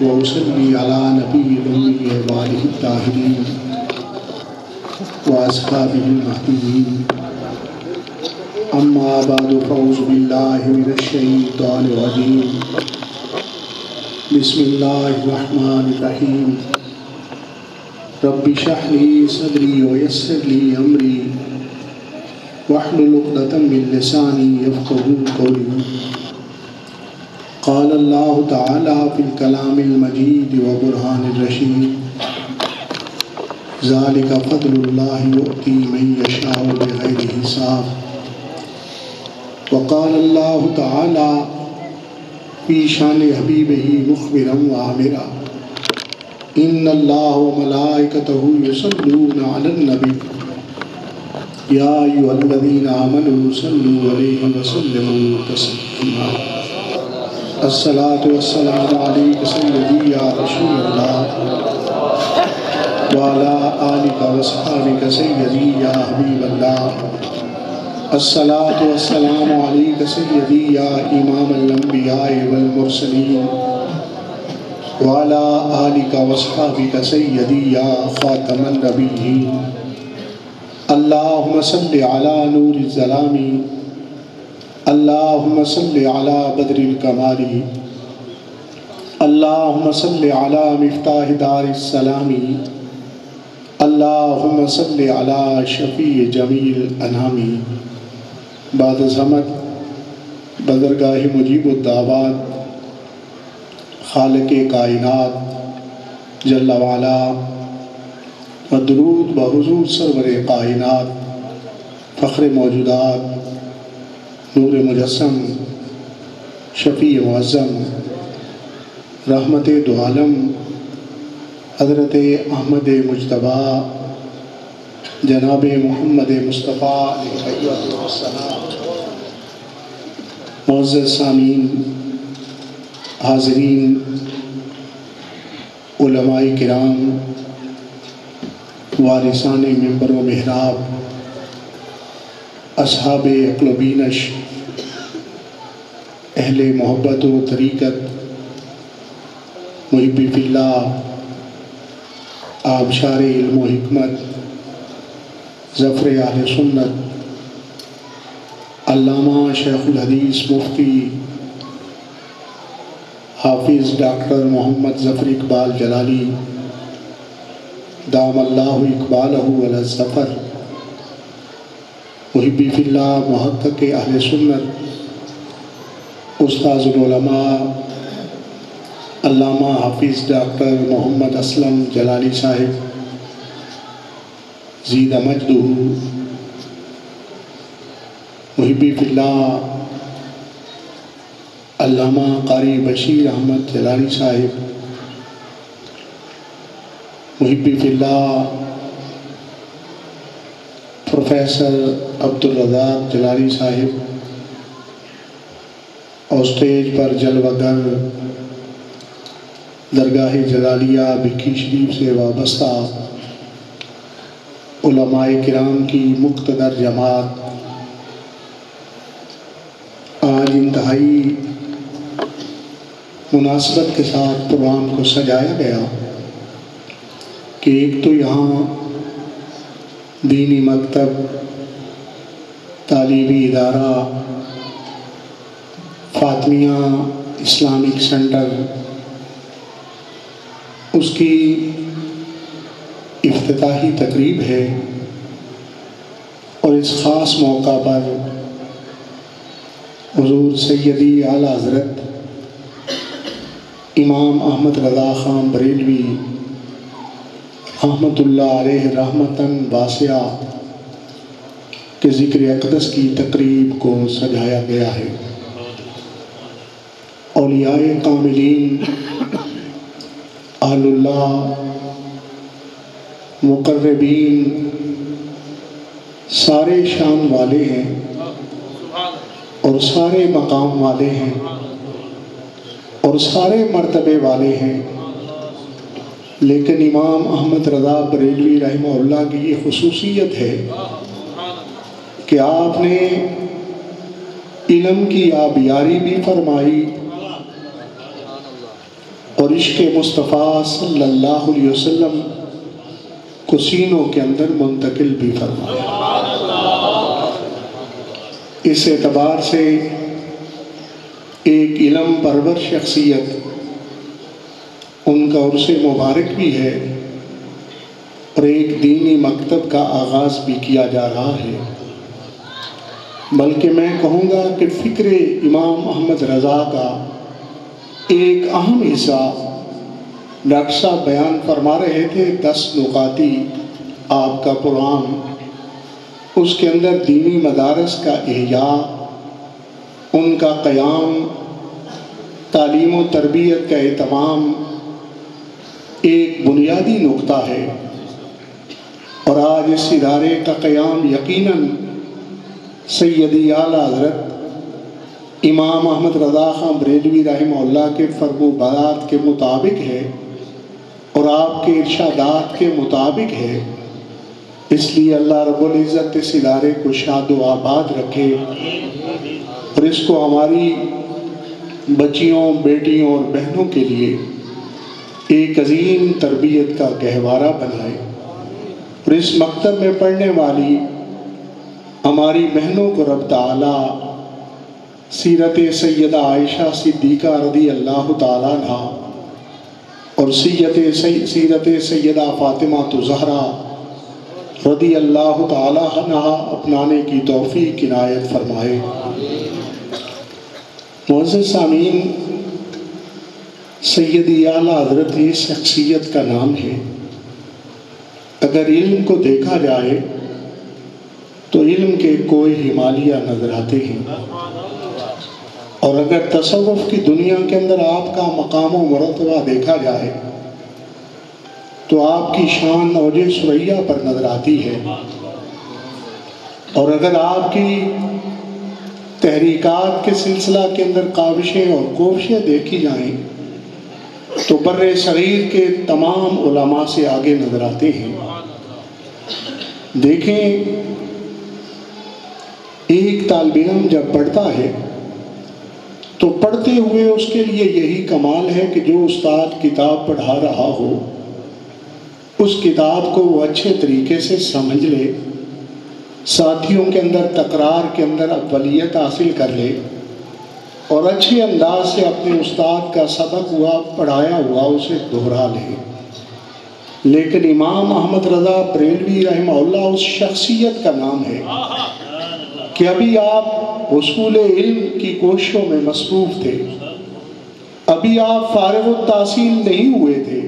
وأصلي على نبي الأمي وآله الطاهرين وأصحابه المهديين أما بعد فأعوذ بالله من الشيطان الرجيم بسم الله الرحمن الرحيم رب اشرح لي صدري ويسر لي أمري واحلل عقدة من لساني يفقهوا قولي قال الله تعالى في الكلام المجيد وبرهان الرشيد ذلك فضل الله يؤتي من يشاء بغير حساب وقال الله تعالى في شان حبيبه مخبرا وآمرا إن الله وملائكته يصلون على النبي يا أيها الذين آمنوا صلوا عليه وسلموا تسليما الصلاة والسلام عليك سيدي يا رسول الله وعلى آلك وصحبك سيدي يا حبيب الله الصلاة والسلام عليك سيدي يا إمام الأنبياء والمرسلين وعلى آلك وصحبك سيدي يا خاتم النبيين اللهم صل على نور الظلام اللهم صل على بدر الكمال اللهم صل على مفتاح دار السلام اللهم صل على شفیع جمیع الانام بعد زمت بدرگاہ مجیب الدعوات خالق کائنات جل وعلا و درود بحضور سرور کائنات فخر موجودات نور مجسم شفیع معظم رحمت دو عالم حضرت احمد مجتبیٰ جناب محمد مصطفیٰ علیہ السلام معزز سامعین حاضرین علماء کرام وارثان منبر و محراب اصحاب عقل و بینش اہل محبت و طریقت محبی فی اللہ آبشار علم و حکمت ظفر اہل سنت علامہ شیخ الحدیث مفتی حافظ ڈاکٹر محمد ظفر اقبال جلالی دام اللہ اقبالہ علی الظفر محبی فی اللہ محقق اہل سنت استاذ العلماء علامہ حافظ ڈاکٹر محمد اسلم جلالی صاحب زید مجدہ محبی فی اللہ علامہ قاری بشیر احمد جلالی صاحب محبی فی اللہ پروفیسر عبدالرزاق جلالی صاحب اور اسٹیج پر جلوگر درگاہ جلالیہ بھکی شریف سے وابستہ علماء کرام کی مقتدر جماعت، آج انتہائی مناسبت کے ساتھ پروگرام کو سجایا گیا کہ ایک تو یہاں دینی مکتب، تعلیمی ادارہ فاطمیہ اسلامک سینٹر، اس کی افتتاحی تقریب ہے، اور اس خاص موقع پر حضور سیدی اعلیٰ حضرت امام احمد رضا خان بریلوی رحمۃ اللہ علیہ رحمتاً واسعہ کے ذکر اقدس کی تقریب کو سجایا گیا ہے۔ اولیاء کاملین، اہل اللہ، مقربین سارے شان والے ہیں اور سارے مقام والے ہیں اور سارے مرتبے والے ہیں، لیکن امام احمد رضا بریلوی رحمہ اللہ کی یہ خصوصیت ہے کہ آپ نے علم کی آبیاری بھی فرمائی اور عشق مصطفیٰ صلی اللہ علیہ وسلم کو سینوں کے اندر منتقل بھی فرمایا۔ اس اعتبار سے ایک علم پرور شخصیت، ان کا عرس مبارک بھی ہے اور ایک دینی مکتب کا آغاز بھی کیا جا رہا ہے۔ بلکہ میں کہوں گا کہ فکر امام احمد رضا کا ایک اہم حصہ ڈاکٹر صاحب بیان فرما رہے تھے، 10 نکاتی آپ کا پروگرام، اس کے اندر دینی مدارس کا احیاء، ان کا قیام، تعلیم و تربیت کا اہتمام ایک بنیادی نقطہ ہے۔ اور آج اس ادارے کا قیام یقیناً سیدی اعلیٰ حضرت امام احمد رضا خان بریلوی رحمہ اللہ کے فرمودات کے مطابق ہے اور آپ کے ارشادات کے مطابق ہے۔ اس لیے اللہ رب العزت اس ادارے کو شاد و آباد رکھے اور اس کو ہماری بچیوں، بیٹیوں اور بہنوں کے لیے ایک عظیم تربیت کا گہوارہ بنائے، اور اس مکتب میں پڑھنے والی ہماری بہنوں کو رب تعالیٰ سیرت سیدہ عائشہ صدیقہ رضی اللہ تعالیٰ عنہ اور سیرت سیدہ فاطمہ زہرا رضی اللہ تعالیٰ عنہ اپنانے کی توفیق عنایت فرمائے۔ معزز سامعین، سیدی اعلیٰ حضرت اس شخصیت کا نام ہے۔ اگر علم کو دیکھا جائے تو علم کے کوئی ہمالیہ نظر آتے ہیں، اور اگر تصوف کی دنیا کے اندر آپ کا مقام و مرتبہ دیکھا جائے تو آپ کی شان اوج ثریا پر نظر آتی ہے، اور اگر آپ کی تحریکات کے سلسلہ کے اندر کاوشیں اور کوششیں دیکھی جائیں تو بر صغیر کے تمام علماء سے آگے نظر آتے ہیں۔ دیکھیں، ایک طالب علم جب پڑھتا ہے تو پڑھتے ہوئے اس کے لیے یہی کمال ہے کہ جو استاد کتاب پڑھا رہا ہو اس کتاب کو وہ اچھے طریقے سے سمجھ لے، ساتھیوں کے اندر تکرار کے اندر اولیت حاصل کر لے اور اچھے انداز سے اپنے استاد کا سبق ہوا پڑھایا ہوا اسے دہرا لے۔ لیکن امام احمد رضا بریلوی رحمہ اللہ اس شخصیت کا نام ہے کہ ابھی آپ حصول علم کی کوششوں میں مصروف تھے، ابھی آپ فارغ التحصیل نہیں ہوئے تھے،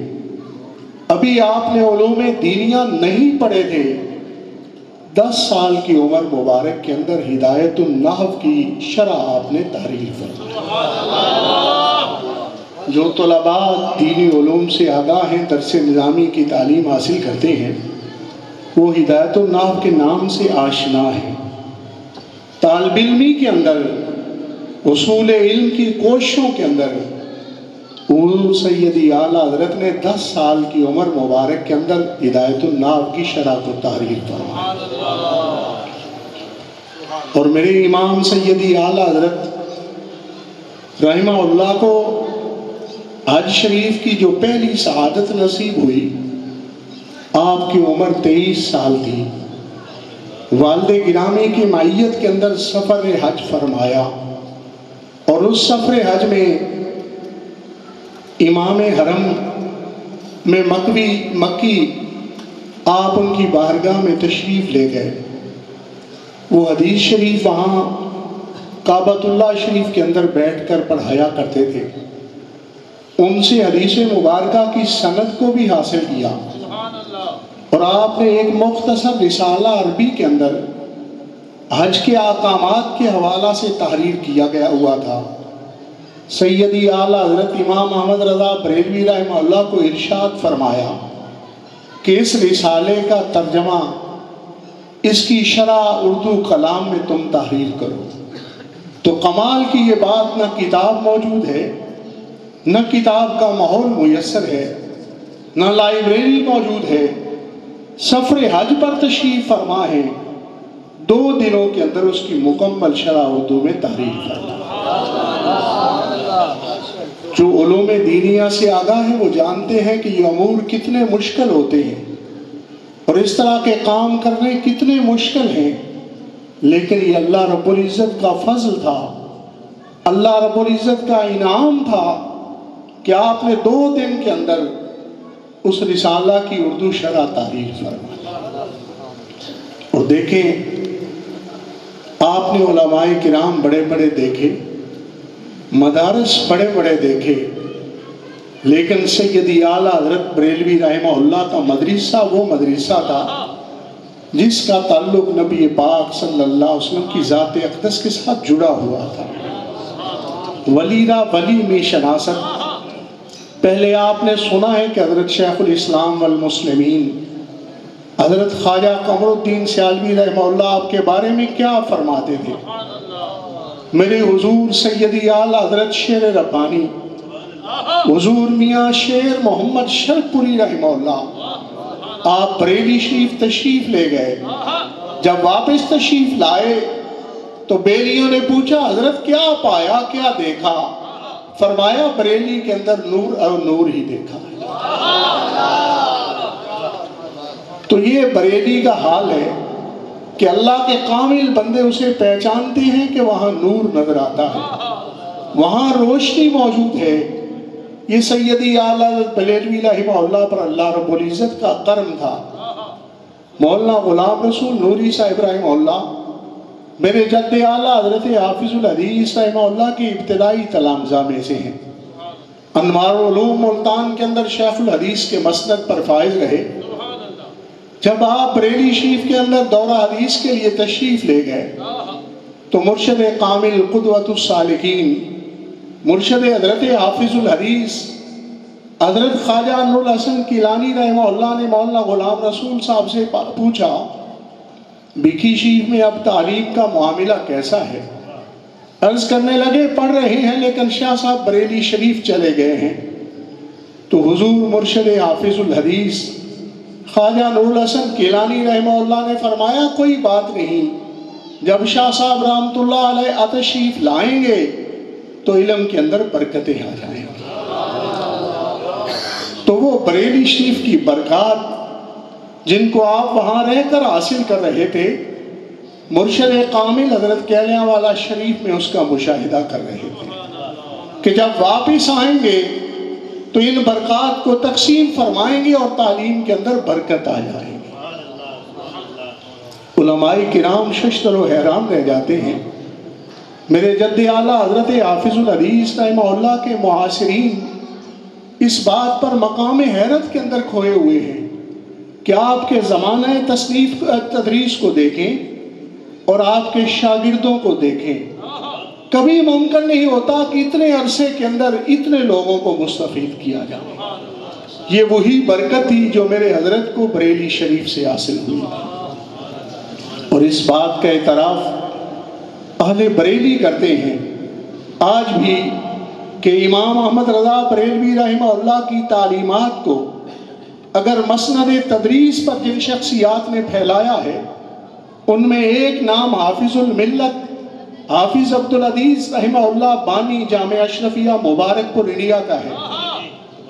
ابھی آپ نے علوم دینیہ نہیں پڑھے تھے، 10 سال کی عمر مبارک کے اندر ہدایت النحو کی شرح آپ نے تحریر فرمائی۔ جو طلباء دینی علوم سے آگاہ ہیں، درس نظامی کی تعلیم حاصل کرتے ہیں، وہ ہدایت النحو کے نام سے آشنا ہیں۔ طالب علمی کے اندر، حصول علم کی کوششوں کے اندر حضور سیدی اعلیٰ حضرت نے 10 سال کی عمر مبارک کے اندر ہدایت النحو کی شرح کو تحریر فرمائی۔ اور میرے امام سیدی اعلیٰ حضرت رحمہ اللہ کو حج شریف کی جو پہلی سعادت نصیب ہوئی، آپ کی عمر 23 سال تھی، والد گرامی کی معیت کے اندر سفر حج فرمایا، اور اس سفر حج میں امام حرم میں مکی آپ ان کی بارگاہ میں تشریف لے گئے۔ وہ حدیث شریف وہاں کعبۃ اللہ شریف کے اندر بیٹھ کر پڑھایا کرتے تھے، ان سے حدیث مبارکہ کی سند کو بھی حاصل کیا، اور آپ نے ایک مختصر رسالہ عربی کے اندر حج کے احکامات کے حوالہ سے تحریر کیا گیا ہوا تھا۔ سیدی اعلیٰ حضرت امام احمد رضا بریلوی رحمہ اللہ کو ارشاد فرمایا کہ اس رسالے کا ترجمہ، اس کی شرح اردو کلام میں تم تحریر کرو۔ تو کمال کی یہ بات، نہ کتاب موجود ہے، نہ کتاب کا ماحول میسر ہے، نہ لائبریری موجود ہے، سفر حج پر تشریف فرما ہے، 2 دنوں کے اندر اس کی مکمل شرح اردو میں تحریر فرما۔ جو علوم دینیہ سے آگاہ ہیں وہ جانتے ہیں کہ یہ امور کتنے مشکل ہوتے ہیں اور اس طرح کے کام کرنے کتنے مشکل ہیں، لیکن یہ اللہ رب العزت کا فضل تھا، اللہ رب العزت کا انعام تھا کہ آپ نے 2 دن کے اندر اس رسالہ کی اردو شرح تحریر فرمائی۔ اور دیکھیں، آپ نے علماء کرام بڑے بڑے دیکھے، مدارس بڑے بڑے دیکھے، لیکن سیدی اعلیٰ حضرت بریلوی رحمہ اللہ کا مدرسہ وہ مدرسہ تھا جس کا تعلق نبی پاک صلی اللہ علیہ وسلم کی ذات اقدس کے ساتھ جڑا ہوا تھا۔ ولیرہ ولی میں شناست، پہلے آپ نے سنا ہے کہ حضرت شیخ الاسلام والمسلمین حضرت خواجہ قمر الدین سیالوی رحمہ اللہ آپ کے بارے میں کیا فرماتے تھے۔ میرے حضور سیدی اعلیٰ حضرت شیر ربانی حضور میاں شیر محمد شرف پوری رحمہ اللہ آپ بریلی شریف تشریف لے گئے، جب واپس تشریف لائے تو بیلیوں نے پوچھا حضرت کیا پایا، کیا دیکھا؟ فرمایا بریلی کے اندر نور اور نور ہی دیکھا۔ تو یہ بریلی کا حال ہے کہ اللہ کے کامل بندے اسے پہچانتے ہیں کہ وہاں نور نظر آتا ہے، وہاں روشنی موجود ہے۔ یہ سیدی اعلیٰ بریلوی رحمہ اللہ پر اللہ رب العزت کا کرم تھا۔ مولانا غلام رسول نوری صاحب رحمہ اللہ میرے جد اعلیٰ حضرت حافظ الحدیث رحمہ اللہ کی ابتدائی تلامذہ میں سے ہیں۔ انوار العلوم ملتان کے اندر شیخ الحدیث کے مسند پر فائز رہے۔ جب آپ بریلی شریف کے اندر دورہ حدیث کے لیے تشریف لے گئے تو مرشد کامل قدوۃ السالکین مرشد حضرت حافظ الحدیث حضرت خواجہ انور الحسن کیلانی رحمہ اللہ نے مولانا غلام رسول صاحب سے پوچھا بھیکھی شریف میں اب تعلیم کا معاملہ کیسا ہے؟ عرض کرنے لگے پڑھ رہے ہیں لیکن شاہ صاحب بریلی شریف چلے گئے ہیں۔ تو حضور مرشد حافظ الحدیث خواجہ نور الحسن کیلانی رحمہ اللہ نے فرمایا کوئی بات نہیں، جب شاہ صاحب رحمۃ اللہ علیہ تشریف لائیں گے تو علم کے اندر برکتیں آ جائیں گی۔ تو وہ بریلی شریف کی برکات جن کو آپ وہاں رہ کر حاصل کر رہے تھے، مرشد کامل حضرت کیلیاں والا شریف میں اس کا مشاہدہ کر رہے تھے کہ جب واپس آئیں گے تو ان برکات کو تقسیم فرمائیں گے اور تعلیم کے اندر برکت آ جائے گی۔ علماء کرام ششدر و حیران رہ جاتے ہیں۔ میرے جد اعلیٰ حضرت حافظ الحدیث رحمہ اللہ کے معاصرین اس بات پر مقام حیرت کے اندر کھوئے ہوئے ہیں کہ آپ کے زمانہ تصنیف تدریس کو دیکھیں اور آپ کے شاگردوں کو دیکھیں، کبھی ممکن نہیں ہوتا کہ اتنے عرصے کے اندر اتنے لوگوں کو مستفید کیا جائے۔ یہ وہی برکت تھی جو میرے حضرت کو بریلی شریف سے حاصل ہوئی تھی، اور اس بات کا اعتراف اہل بریلی کرتے ہیں آج بھی کہ امام احمد رضا بریلوی رحمہ اللہ کی تعلیمات کو اگر مسند تدریس پر جن شخصیات نے پھیلایا ہے ان میں ایک نام حافظ الملت حافظ عبدالعزیز رحمہ اللہ بانی جامعہ اشرفیہ مبارک پور انڈیا کا ہے،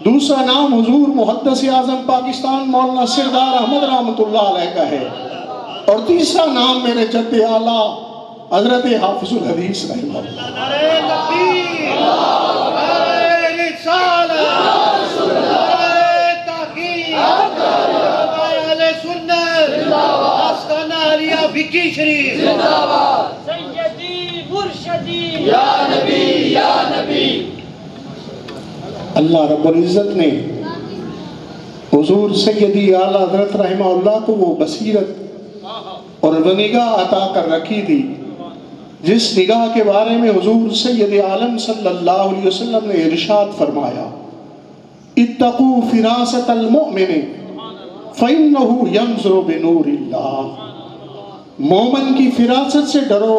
دوسرا نام حضور محدث اعظم پاکستان مولانا سردار احمد رحمۃ اللہ علیہ کا ہے، اور تیسرا نام میرے جد اعلیٰ حضرت حافظ الحدیث رحمہ اللہ۔ بھیکھی شریف سیدی مرشدی یا نبی یا نبی۔ اللہ رب العزت نے حضور سیدی اعلیٰ حضرت رحمہ اللہ کو وہ بصیرت اور وہ نگاہ عطا کر رکھی تھی جس نگاہ کے بارے میں حضور سید عالم صلی اللہ علیہ وسلم نے ارشاد فرمایا اتقوا فراست المؤمن فإنه ينظر بنور اللہ، مومن کی فراست سے ڈرو،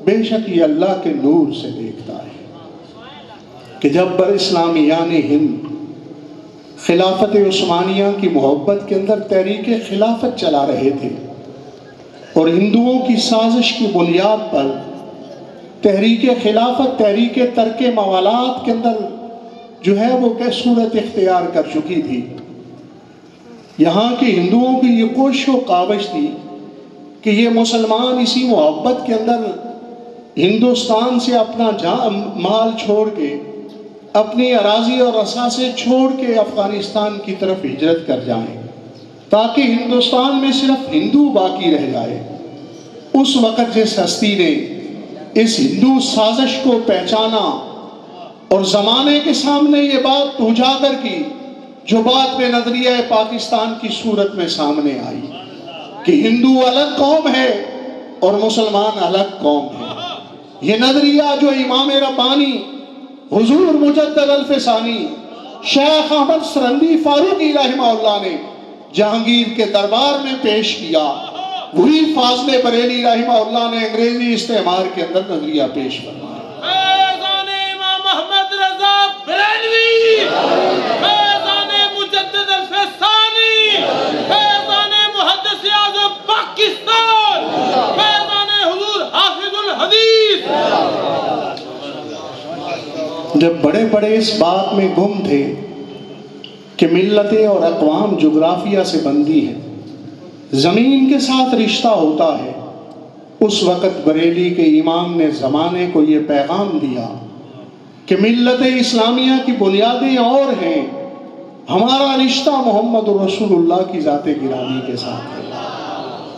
بے شک یہ اللہ کے نور سے دیکھتا ہے۔ کہ جب بر اسلامیان ہند خلافت عثمانیہ کی محبت کے اندر تحریک خلافت چلا رہے تھے اور ہندوؤں کی سازش کی بنیاد پر تحریک خلافت تحریک ترک موالات کے اندر جو ہے وہ کیا صورت اختیار کر چکی تھی۔ یہاں کے ہندوؤں کی یہ کوشش و کاوش تھی کہ یہ مسلمان اسی محبت کے اندر ہندوستان سے اپنا مال چھوڑ کے، اپنی اراضی اور اثاثے چھوڑ کے افغانستان کی طرف ہجرت کر جائیں تاکہ ہندوستان میں صرف ہندو باقی رہ جائے۔ اس وقت جس ہستی نے اس ہندو سازش کو پہچانا اور زمانے کے سامنے یہ بات اجاگر کی، جو بعد میں نظریہ پاکستان کی صورت میں سامنے آئی کہ ہندو الگ قوم ہے اور مسلمان الگ قوم ہے۔ یہ نظریہ جو امام ربانی حضور مجدد الفسانی شیخ احمد سرندی فاروقی رحمہ اللہ نے جہانگیر کے دربار میں پیش کیا، وہی فاضل بریلی رحمہ اللہ نے انگریزی استعمار کے اندر نظریہ پیش فرمایا۔ فیضان امام محمد رضا بریلوی، فیضان مجدد الفسانی، فیضان محدث اعظم پاکستان، فیضان حضور حافظ الحدیث۔ جب بڑے بڑے اس بات میں گم تھے کہ ملتیں اور اقوام جغرافیہ سے بندی ہیں، زمین کے ساتھ رشتہ ہوتا ہے، اس وقت بریلی کے امام نے زمانے کو یہ پیغام دیا کہ ملت اسلامیہ کی بنیادیں اور ہیں، ہمارا رشتہ محمد رسول اللہ کی ذات گرامی کے ساتھ ہے،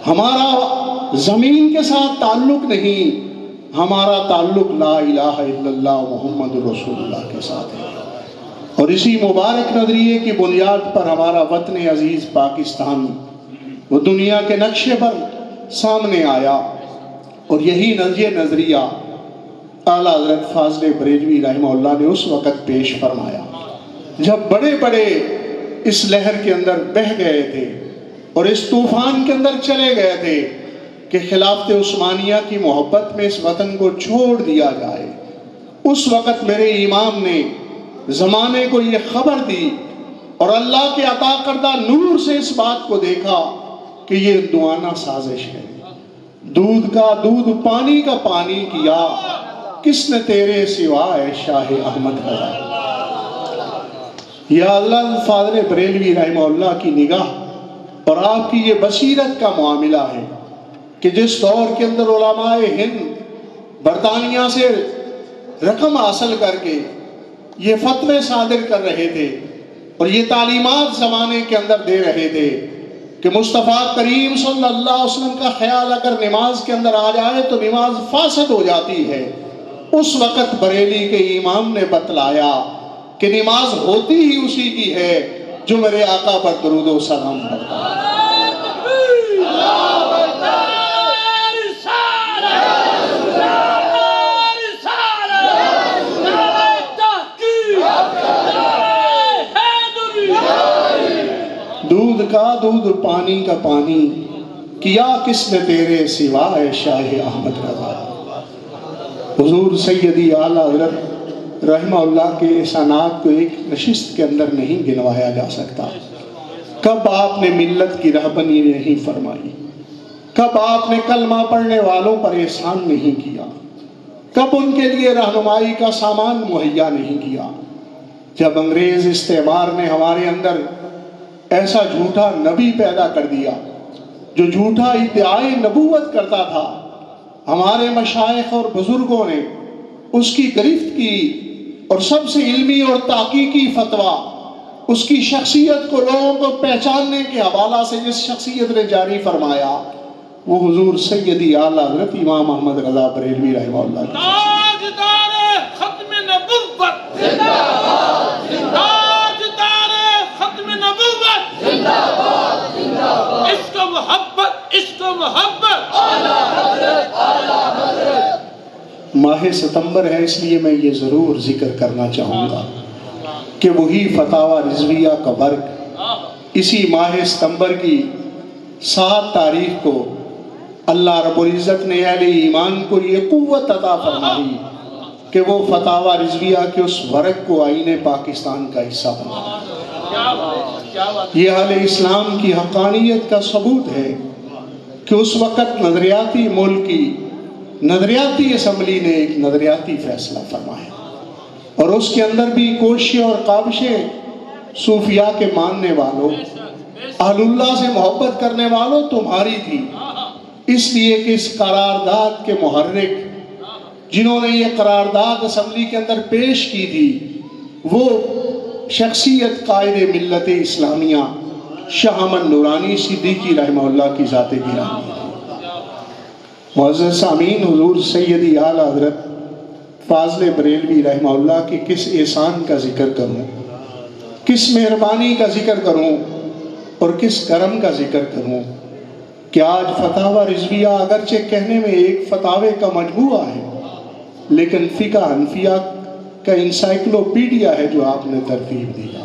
ہمارا زمین کے ساتھ تعلق نہیں، ہمارا تعلق لا الہ الا اللہ محمد رسول اللہ کے ساتھ ہے۔ اور اسی مبارک نظریے کی بنیاد پر ہمارا وطن عزیز پاکستان وہ دنیا کے نقشے پر سامنے آیا، اور یہی نظریہ اعلیٰ حضرت فاضل بریلوی رحمہ اللہ نے اس وقت پیش فرمایا جب بڑے بڑے اس لہر کے اندر بہہ گئے تھے اور اس طوفان کے اندر چلے گئے تھے کہ خلافت عثمانیہ کی محبت میں اس وطن کو چھوڑ دیا جائے۔ اس وقت میرے امام نے زمانے کو یہ خبر دی اور اللہ کے عطا کردہ نور سے اس بات کو دیکھا کہ یہ ہندوانہ سازش ہے۔ دودھ کا دودھ پانی کا پانی کیا، کس نے تیرے سوا ہے شاہ احمد رضا۔ یا اللہ فاضل بریلوی رحمہ اللہ کی نگاہ اور آپ کی یہ بصیرت کا معاملہ ہے کہ جس دور کے اندر علماء ہند برطانیہ سے رقم حاصل کر کے یہ فتوے صادر کر رہے تھے اور یہ تعلیمات زمانے کے اندر دے رہے تھے کہ مصطفیٰ کریم صلی اللہ علیہ وسلم کا خیال اگر نماز کے اندر آ جائے تو نماز فاسد ہو جاتی ہے، اس وقت بریلی کے امام نے بتلایا کہ نماز ہوتی ہی اسی کی ہے جو میرے آقا پر درود و سلام پڑھتا ہے۔ دودھ کا دودھ پانی کا پانی کیا کس نے تیرے سوا ہے شاہ احمد رضا۔ حضور سیدی اعلیٰ حضرت رحمہ اللہ کے احسانات کو ایک نشست کے اندر نہیں گنوایا جا سکتا۔ کب آپ نے ملت کی رہبری نہیں فرمائی، کب آپ نے کلمہ پڑھنے والوں پر احسان نہیں کیا، کب ان کے لیے رہنمائی کا سامان مہیا نہیں کیا۔ جب انگریز استعمار نے ہمارے اندر ایسا جھوٹا نبی پیدا کر دیا جو جھوٹا ادعائے نبوت کرتا تھا، ہمارے مشائخ اور بزرگوں نے اس کی گرفت کی اور سب سے علمی اور تحقیقی فتویٰ اس کی شخصیت کو لوگوں کو پہچاننے کے حوالہ سے جس شخصیت نے جاری فرمایا وہ حضور سیدی اعلیٰ حضرت امام احمد رضا بریلوی رحمہ اللہ کی تاجدار ختم نبوت زندہ باد، تاجدار ختم نبوت زندہ باد، زندہ باد، عشق و محبت، عشق و محبت، اعلیٰ حضرت، اعلیٰ حضرت۔ ماہ ستمبر ہے اس لیے میں یہ ضرور ذکر کرنا چاہوں گا کہ وہی فتاوی رضویہ کا ورق اسی ماہ ستمبر کی 7 تاریخ کو اللہ رب العزت نے اہل ایمان کو یہ قوت عطا فرمائی کہ وہ فتاوی رضویہ کے اس ورق کو آئین پاکستان کا حصہ بنا۔ یہ اہل اسلام کی حقانیت کا ثبوت ہے کہ اس وقت نظریاتی ملک کی نظریاتی اسمبلی نے ایک نظریاتی فیصلہ فرمایا اور اس کے اندر بھی کوششیں اور کاوشیں صوفیاء کے ماننے والوں، اہل اللہ سے محبت کرنے والوں تمہاری تھی، اس لیے کہ اس قرارداد کے محرک جنہوں نے یہ قرارداد اسمبلی کے اندر پیش کی تھی وہ شخصیت قائد ملت اسلامیہ شاہ احمد نورانی صدیقی رحمہ اللہ کی ذات گرامی۔ معزز سامعین، حضور سیدی اعلیٰ حضرت فاضل بریلوی رحمہ اللہ کے کس احسان کا ذکر کروں، کس مہربانی کا ذکر کروں اور کس کرم کا ذکر کروں کہ آج فتاوی رضویہ اگرچہ کہنے میں ایک فتاوے کا مجموعہ ہے لیکن فقہ حنفیہ کا انسائکلوپیڈیا ہے جو آپ نے ترتیب دیا،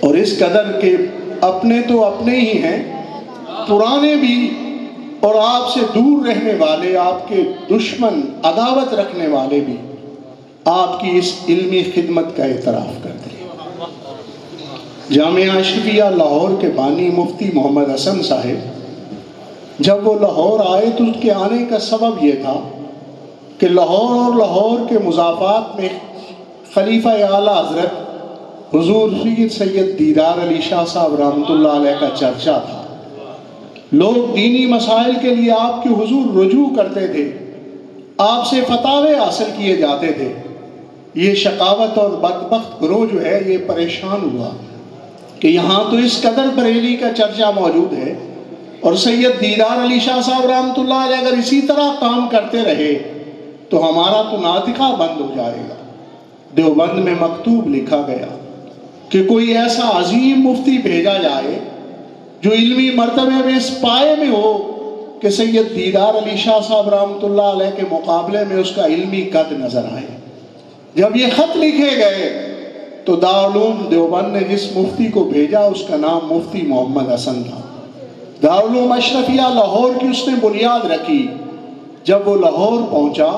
اور اس قدر کے اپنے تو اپنے ہی ہیں، پرانے بھی اور آپ سے دور رہنے والے، آپ کے دشمن عداوت رکھنے والے بھی آپ کی اس علمی خدمت کا اعتراف کرتے ہیں۔ جامعہ اشرفیہ لاہور کے بانی مفتی محمد حسن صاحب جب وہ لاہور آئے تو اس کے آنے کا سبب یہ تھا کہ لاہور اور لاہور کے مضافات میں خلیفہ اعلیٰ حضرت حضور سید دیدار علی شاہ صاحب رحمۃ اللہ علیہ کا چرچا تھا، لوگ دینی مسائل کے لیے آپ کے حضور رجوع کرتے تھے، آپ سے فتاوے حاصل کیے جاتے تھے۔ یہ شقاوت اور بدبخت گروہ جو ہے یہ پریشان ہوا کہ یہاں تو اس قدر بریلی کا چرچا موجود ہے اور سید دیدار علی شاہ صاحب رحمۃ اللہ علیہ اگر اسی طرح کام کرتے رہے تو ہمارا تو ناطقہ بند ہو جائے گا۔ دیوبند میں مکتوب لکھا گیا کہ کوئی ایسا عظیم مفتی بھیجا جائے جو علمی مرتبے میں اس پائے میں ہو کہ سید دیدار علی شاہ صاحب رحمۃ اللہ علیہ کے مقابلے میں اس کا علمی قد نظر آئے۔ جب یہ خط لکھے گئے تو دارالعلوم دیوبند نے جس مفتی کو بھیجا اس کا نام مفتی محمد حسن تھا۔ دارالعلوم اشرفیہ لاہور کی اس نے بنیاد رکھی۔ جب وہ لاہور پہنچا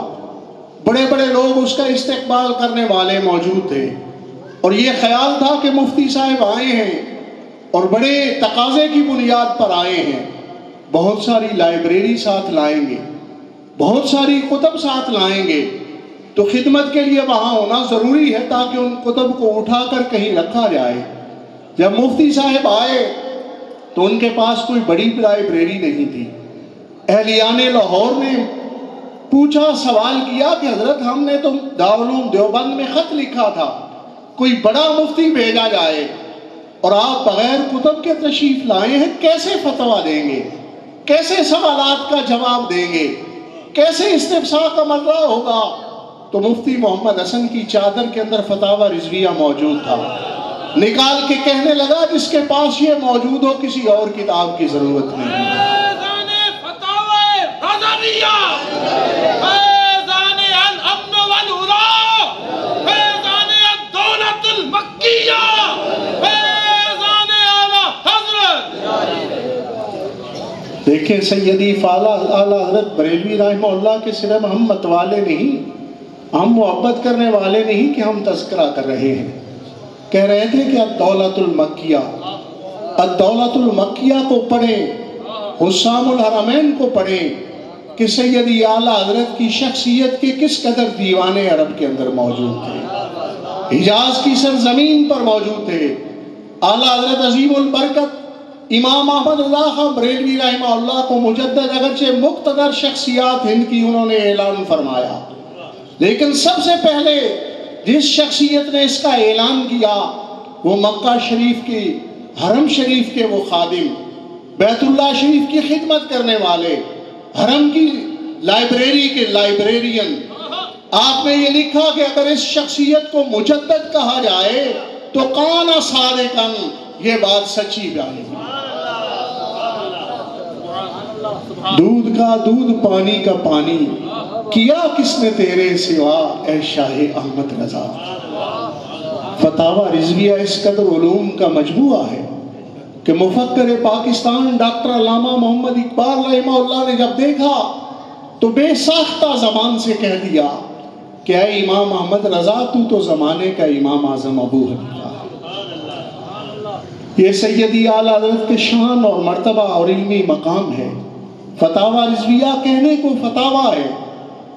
بڑے بڑے لوگ اس کا استقبال کرنے والے موجود تھے اور یہ خیال تھا کہ مفتی صاحب آئے ہیں اور بڑے تقاضے کی بنیاد پر آئے ہیں، بہت ساری لائبریری ساتھ لائیں گے، بہت ساری کتب ساتھ لائیں گے، تو خدمت کے لیے وہاں ہونا ضروری ہے تاکہ ان کتب کو اٹھا کر کہیں رکھا جائے۔ جب مفتی صاحب آئے تو ان کے پاس کوئی بڑی لائبریری نہیں تھی۔ اہلیان لاہور نے پوچھا، سوال کیا کہ حضرت ہم نے تو دارالعلوم دیوبند میں خط لکھا تھا کوئی بڑا مفتی بھیجا جائے اور آپ بغیر کتب کے تشریف لائے ہیں، کیسے فتویٰ دیں گے، کیسے سوالات کا جواب دیں گے، کیسے استفسار کا مرحلہ ہوگا؟ تو مفتی محمد حسن کی چادر کے اندر فتاوی رضویہ موجود تھا، نکال کے کہنے لگا جس کے پاس یہ موجود ہو کسی اور کتاب کی ضرورت نہیں۔ دیکھیں سیدی اعلیٰ حضرت بریلوی رحمہ اللہ کے صرف ہم متوالے نہیں، ہم محبت کرنے والے نہیں کہ ہم تذکرہ کر رہے ہیں، کہہ رہے تھے کہ الدولت المکیہ، الدولت المکیہ کو پڑھیں، حسام الحرمین کو پڑھیں کہ سیدی اعلیٰ حضرت کی شخصیت کے کس قدر دیوانے عرب کے اندر موجود تھے، حجاز کی سرزمین پر موجود تھے۔ اعلیٰ حضرت عظیم البرکت امام احمد رضا خان بریلوی رحمہ اللہ کو مجدد اگرچہ مقتدر شخصیات ہند کی انہوں نے اعلان فرمایا، لیکن سب سے پہلے جس شخصیت نے اس کا اعلان کیا وہ مکہ شریف کی حرم شریف کے وہ خادم، بیت اللہ شریف کی خدمت کرنے والے، حرم کی لائبریری کے لائبریرین۔ آپ نے یہ لکھا کہ اگر اس شخصیت کو مجدد کہا جائے تو کان صادقاً، یہ بات سچی بیان ہے۔ دودھ کا دودھ پانی کا پانی کیا کس نے تیرے سوا اے شاہ احمد رضا۔ فتاوی رضویہ اس قدر علوم کا مجموعہ ہے کہ مفکر پاکستان ڈاکٹر علامہ محمد اقبال رحمہ اللہ نے جب دیکھا تو بے ساختہ زبان سے کہہ دیا کہ اے امام احمد رضا تو زمانے کا امام اعظم ابو حنیفہ۔ یہ سیدی اعلیٰ حضرت کے شان اور مرتبہ اور علمی مقام ہے۔ فتاوی رضویہ کہنے کو فتاوی ہے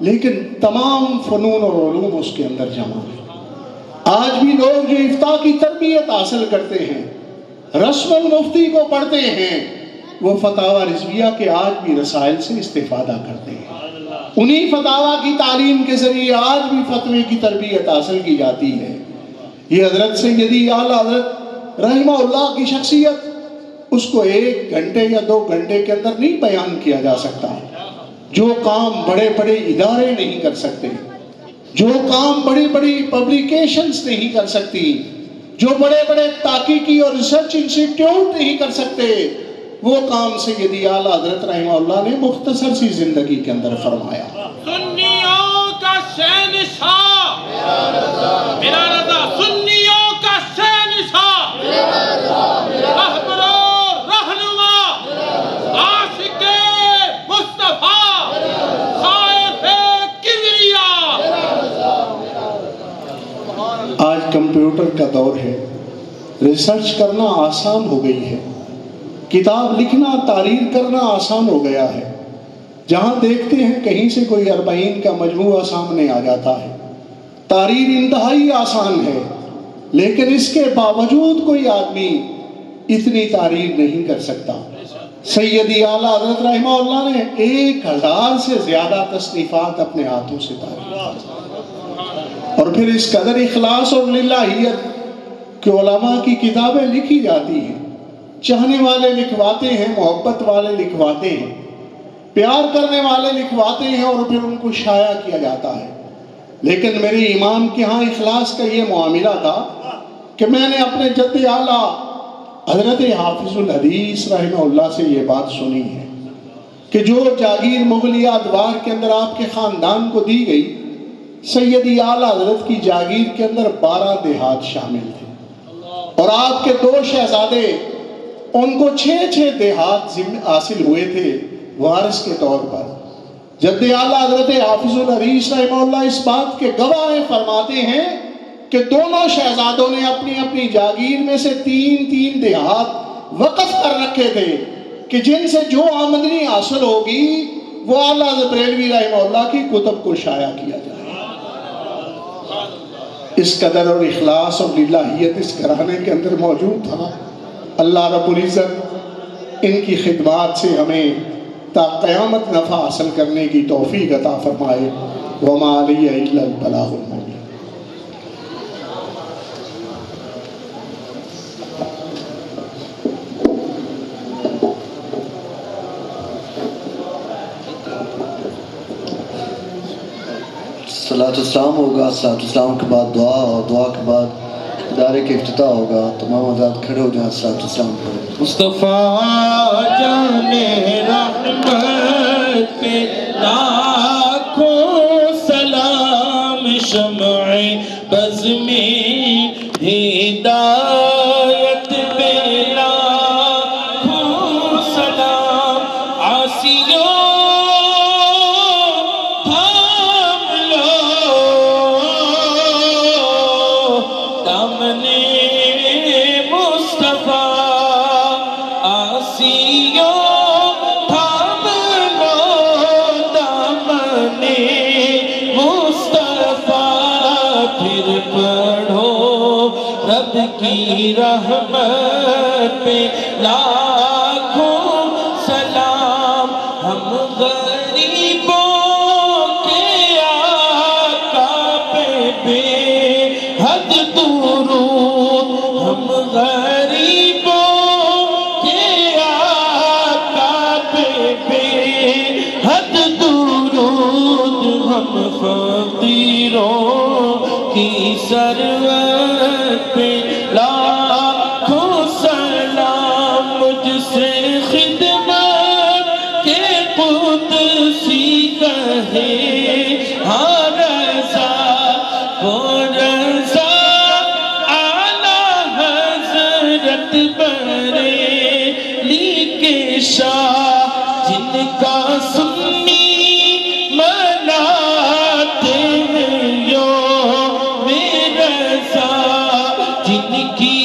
لیکن تمام فنون اور علوم اس کے اندر جمع ہے۔ آج بھی لوگ جو افتاء کی تربیت حاصل کرتے ہیں، رسم المفتی کو پڑھتے ہیں، وہ فتاوی رضویہ کے آج بھی رسائل سے استفادہ کرتے ہیں۔ انہی فتاوی کی تعلیم کے ذریعے آج بھی فتوے کی تربیت حاصل کی جاتی ہے۔ یہ حضرت سیدی اعلیٰ حضرت رحمہ اللہ کی شخصیت، اس کو 1 گھنٹے یا 2 گھنٹے کے اندر نہیں بیان کیا جا سکتا۔ جو کام بڑے بڑے ادارے نہیں کر سکتے، جو کام بڑی بڑی پبلیکیشنز نہیں کر سکتی، جو بڑے بڑے تحقیقی اور ریسرچ انسٹیٹیوٹ نہیں کر سکتے، وہ کام سیدی اعلیٰ حضرت رحمہ اللہ نے مختصر سی زندگی کے اندر فرمایا۔ سنیوں کا شہنشاہ میرا رضا، سنیوں کا شہنشاہ، رہبر و رہنما، عاشق مصطفیٰ، خائف کبریا۔ آج کمپیوٹر کا دور ہے، ریسرچ کرنا آسان ہو گئی ہے، کتاب لکھنا تحریر کرنا آسان ہو گیا ہے۔ جہاں دیکھتے ہیں کہیں سے کوئی 40 کا مجموعہ سامنے آ جاتا ہے، تحریر انتہائی آسان ہے، لیکن اس کے باوجود کوئی آدمی اتنی تحریر نہیں کر سکتا۔ سیدی اعلیٰ حضرت رحمہ اللہ نے 1000 سے زیادہ تصنیفات اپنے ہاتھوں سے تحریر، اور پھر اس قدر اخلاص اور للہیت کہ علماء کی کتابیں لکھی جاتی ہیں، چاہنے والے لکھواتے ہیں، محبت والے لکھواتے ہیں، پیار کرنے والے لکھواتے ہیں، اور پھر ان کو شائع کیا جاتا ہے۔ لیکن میرے امام کے ہاں اخلاص کا یہ معاملہ تھا کہ میں نے اپنے جد اعلیٰ حضرت حافظ الحدیث رحمہ اللہ سے یہ بات سنی ہے کہ جو جاگیر مغلیہ ادوار کے اندر آپ کے خاندان کو دی گئی، سیدی اعلیٰ حضرت کی جاگیر کے اندر 12 دیہات شامل تھے، اور آپ کے 2 شہزادے، ان کو 6 دیہات حاصل ہوئے تھے وارث کے طور پر۔ جد اعلیٰ حضرت حافظ الحدیث رحمہ اللہ اس بات کے گواہ فرماتے ہیں کہ دونوں شہزادوں نے اپنی اپنی جاگیر میں سے 3 دیہات وقف کر رکھے تھے کہ جن سے جو آمدنی حاصل ہوگی وہ اعلیٰ حضرت بریلوی رحمہ اللہ کی کتب کو شائع کیا جائے۔ اس قدر اور اخلاص اور للہیت اس گھرانے کے اندر موجود تھا۔ اللہ رب العزت ان کی خدمات سے ہمیں تا قیامت نفع حاصل کرنے کی توفیق عطا فرمائے۔ وما علی الا البلاغ المبین۔ صلاۃ السلام ہوگا، صلاۃ السلام کے بعد دعا، اور دعا کے بعد ادارے کے افتتاح ہوگا۔ تمام حضرات کھڑے ہو جائیں، صلاۃ السلام پڑھیں۔ مصطفیٰ جان رحمت پہ لاکھوں سلام، شمع بز میں ہدایت پہ لاکھوں سلام، عاصیوں کی رحمت پہ لاکھوں سلام، ہم غریبوں کے آقا پہ بے حد درود، ہم غریبوں کے آقا پہ بے حد درود، ہم فقیروں کی سرورت پہ لاکھوں سلام، مجھ سے خدمت کے قدسی کہے ہاں رضا، وہ رضا اعلیٰ حضرت بریلی کے شاہ، جن کا سنی مناتے ہیں یوم رضا، جن کی